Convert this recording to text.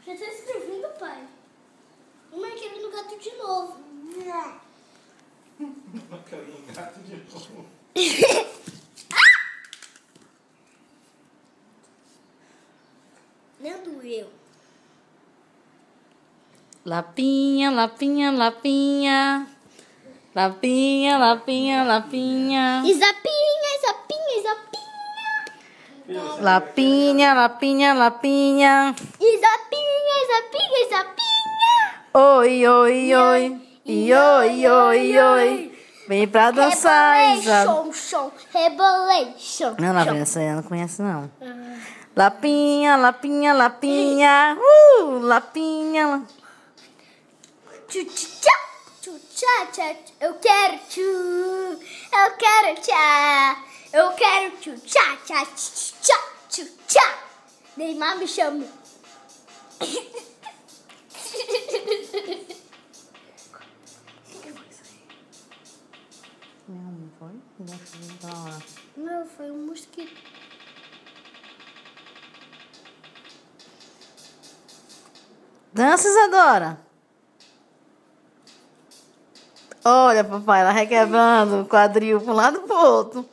Já tá escrevendo, pai. Mãe, querendo gato de novo. Eu quero um gato de novo. Nem doeu. Lapinha, lapinha, lapinha. Lapinha, lapinha, lapinha. Isapinha, Isapinha, Isapinha. Lapinha, lapinha, lapinha. Isapinha, Isapinha, Isapinha. Oi, oi, oi. E oi, oi, oi. Vem pra dançar, Isa. Rebolation, rebolation. Não, Lapinha, essa aí eu não conheço, não. Lapinha, lapinha, lapinha. Lapinha. Tchá, tchá, tchá. Eu quero tchu. Eu quero tchá. Eu quero tchu, tchá, tchá, tchá, tchá, tchá. Neymar me chama. Não foi? Não, foi um mosquito. Dança, Isadora. Olha, papai, ela requebrando o quadril para um lado e pro outro.